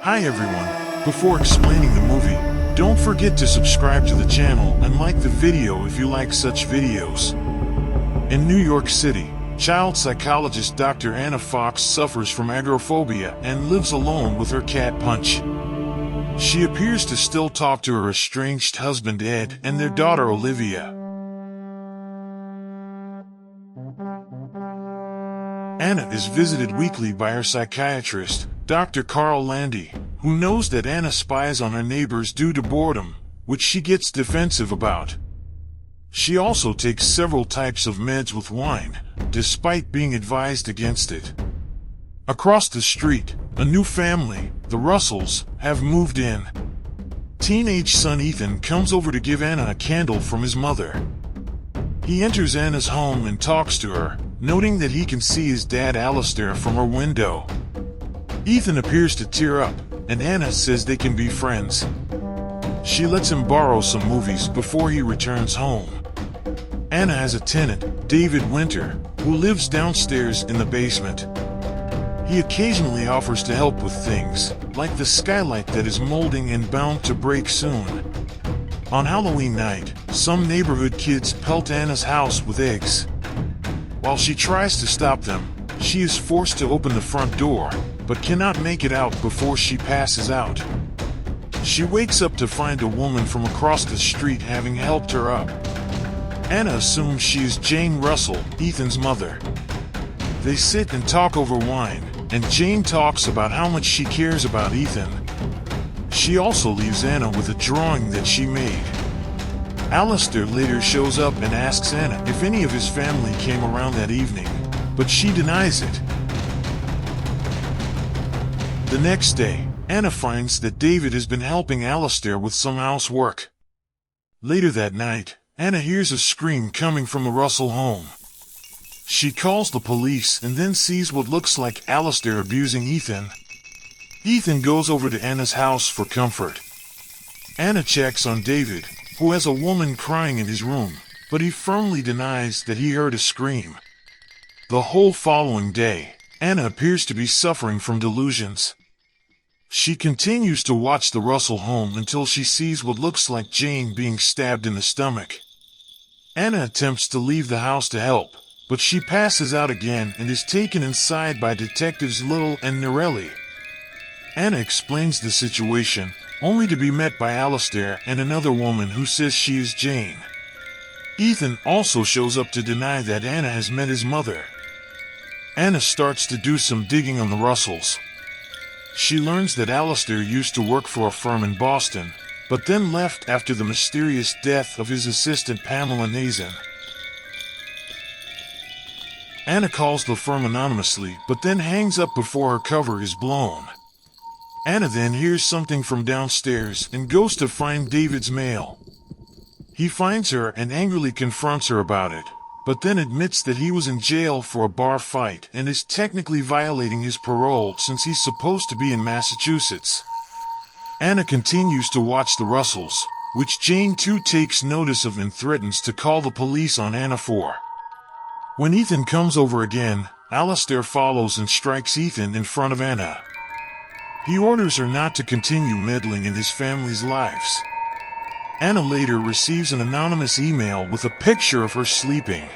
Hi everyone, before explaining the movie, don't forget to subscribe to the channel and like the video if you like such videos. In New York City, child psychologist Dr. Anna Fox suffers from agoraphobia and lives alone with her cat Punch. She appears to still talk to her estranged husband Ed and their daughter Olivia. Anna is visited weekly by her psychiatrist, Dr. Karl Landy, who knows that Anna spies on her neighbors due to boredom, which she gets defensive about. She also takes several types of meds with wine, despite being advised against it. Across the street, a new family, the Russells, have moved in. Teenage son Ethan comes over to give Anna a candle from his mother. He enters Anna's home and talks to her, noting that he can see his dad Alistair from her window. Ethan appears to tear up, and Anna says they can be friends. She lets him borrow some movies before he returns home. Anna has a tenant, David Winter, who lives downstairs in the basement. He occasionally offers to help with things, like the skylight that is molding and bound to break soon. On Halloween night, some neighborhood kids pelt Anna's house with eggs. While she tries to stop them, she is forced to open the front door, but cannot make it out before she passes out. She wakes up to find a woman from across the street having helped her up. Anna assumes she is Jane Russell, Ethan's mother. They sit and talk over wine, and Jane talks about how much she cares about Ethan. She also leaves Anna with a drawing that she made. Alistair later shows up and asks Anna if any of his family came around that evening, but she denies it. The next day, Anna finds that David has been helping Alistair with some housework. Later that night, Anna hears a scream coming from the Russell home. She calls the police and then sees what looks like Alistair abusing Ethan. Ethan goes over to Anna's house for comfort. Anna checks on David, who has a woman crying in his room, but he firmly denies that he heard a scream. The whole following day, Anna appears to be suffering from delusions. She continues to watch the Russell home until she sees what looks like Jane being stabbed in the stomach. Anna attempts to leave the house to help, but she passes out again and is taken inside by detectives Little and Norelli. Anna explains the situation, only to be met by Alistair and another woman who says she is Jane. Ethan also shows up to deny that Anna has met his mother. Anna starts to do some digging on the Russells. She learns that Alistair used to work for a firm in Boston, but then left after the mysterious death of his assistant Pamela Nazin. Anna calls the firm anonymously, but then hangs up before her cover is blown. Anna then hears something from downstairs and goes to find David's mail. He finds her and angrily confronts her about it, but then admits that he was in jail for a bar fight and is technically violating his parole since he's supposed to be in Massachusetts. Anna continues to watch the Russells, which Jane too takes notice of and threatens to call the police on Anna for. When Ethan comes over again, Alistair follows and strikes Ethan in front of Anna. He orders her not to continue meddling in his family's lives. Anna later receives an anonymous email with a picture of her sleeping.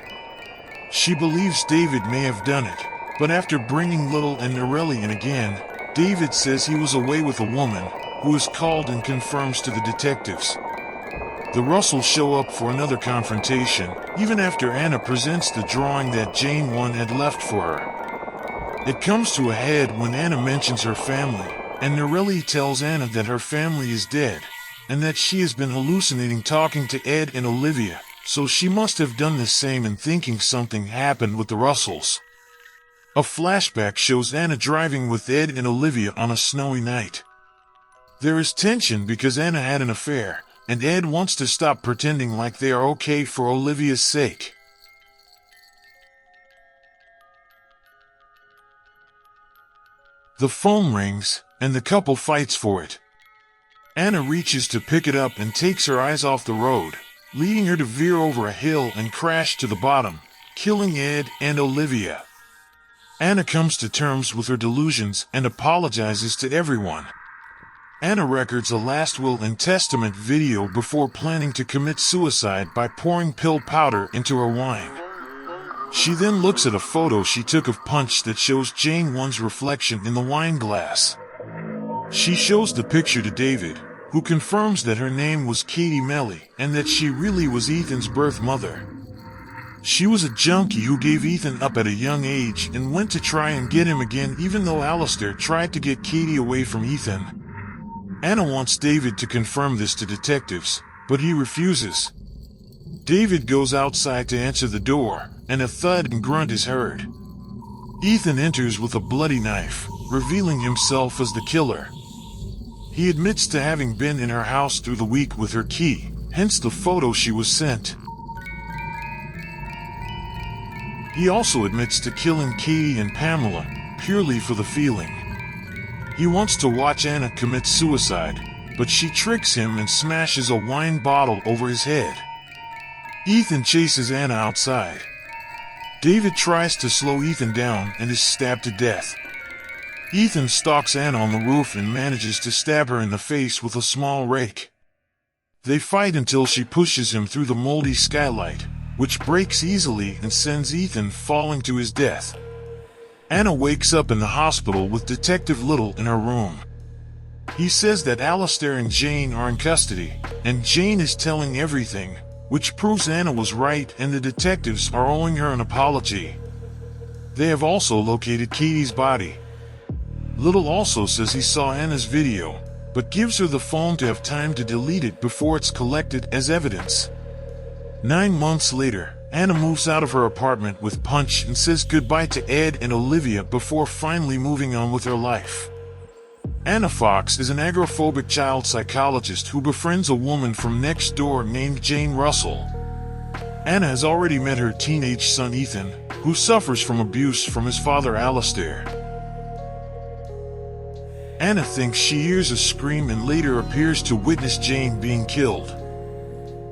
She believes David may have done it, but after bringing Little and Norelli in again, David says he was away with a woman, who is called and confirms to the detectives. The Russells show up for another confrontation, even after Anna presents the drawing that Jane one had left for her. It comes to a head when Anna mentions her family, and Norelli tells Anna that her family is dead, and that she has been hallucinating talking to Ed and Olivia, so she must have done the same in thinking something happened with the Russells. A flashback shows Anna driving with Ed and Olivia on a snowy night. There is tension because Anna had an affair, and Ed wants to stop pretending like they are okay for Olivia's sake. The phone rings, and the couple fights for it. Anna reaches to pick it up and takes her eyes off the road, leading her to veer over a hill and crash to the bottom, killing Ed and Olivia. Anna comes to terms with her delusions and apologizes to everyone. Anna records a last will and testament video before planning to commit suicide by pouring pill powder into her wine. She then looks at a photo she took of Punch that shows Jane 1's reflection in the wine glass. She shows the picture to David, who confirms that her name was Katie Melly and that she really was Ethan's birth mother. She was a junkie who gave Ethan up at a young age and went to try and get him again even though Alistair tried to get Katie away from Ethan. Anna wants David to confirm this to detectives, but he refuses. David goes outside to answer the door, and a thud and grunt is heard. Ethan enters with a bloody knife, revealing himself as the killer. He admits to having been in her house through the week with her key, hence the photo she was sent. He also admits to killing Katie and Pamela, purely for the feeling. He wants to watch Anna commit suicide, but she tricks him and smashes a wine bottle over his head. Ethan chases Anna outside. David tries to slow Ethan down and is stabbed to death. Ethan stalks Anna on the roof and manages to stab her in the face with a small rake. They fight until she pushes him through the moldy skylight, which breaks easily and sends Ethan falling to his death. Anna wakes up in the hospital with Detective Little in her room. He says that Alistair and Jane are in custody, and Jane is telling everything, which proves Anna was right and the detectives are owing her an apology. They have also located Katie's body. Little also says he saw Anna's video, but gives her the phone to have time to delete it before it's collected as evidence. 9 months later, Anna moves out of her apartment with Punch and says goodbye to Ed and Olivia before finally moving on with her life. Anna Fox is an agoraphobic child psychologist who befriends a woman from next door named Jane Russell. Anna has already met her teenage son Ethan, who suffers from abuse from his father Alistair. Anna thinks she hears a scream and later appears to witness Jane being killed.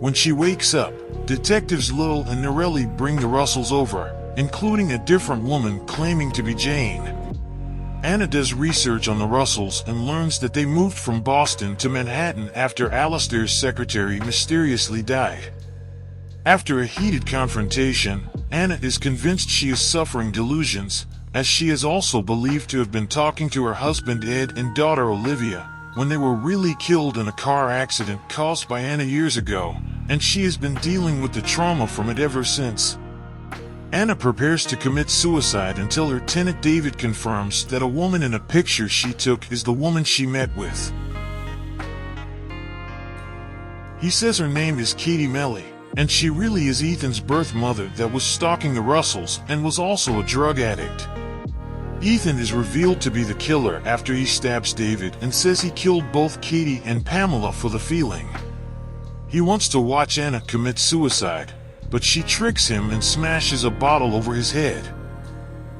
When she wakes up, detectives Little and Norelli bring the Russells over, including a different woman claiming to be Jane. Anna does research on the Russells and learns that they moved from Boston to Manhattan after Alistair's secretary mysteriously died. After a heated confrontation, Anna is convinced she is suffering delusions, as she is also believed to have been talking to her husband Ed and daughter Olivia, when they were really killed in a car accident caused by Anna years ago, and she has been dealing with the trauma from it ever since. Anna prepares to commit suicide until her tenant David confirms that a woman in a picture she took is the woman she met with. He says her name is Katie Melly, and she really is Ethan's birth mother that was stalking the Russells and was also a drug addict. Ethan is revealed to be the killer after he stabs David and says he killed both Katie and Pamela for the feeling. He wants to watch Anna commit suicide, but she tricks him and smashes a bottle over his head.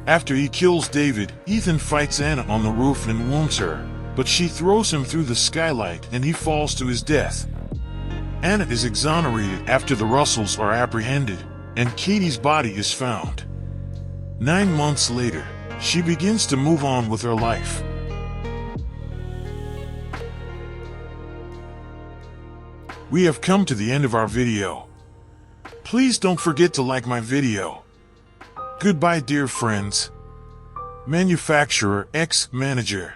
After he kills David, Ethan fights Anna on the roof and wounds her, but she throws him through the skylight and he falls to his death. Anna is exonerated after the Russells are apprehended, and Katie's body is found. 9 months later, she begins to move on with her life. We have come to the end of our video. Please don't forget to like my video. Goodbye, dear friends. Manufacturer X Manager.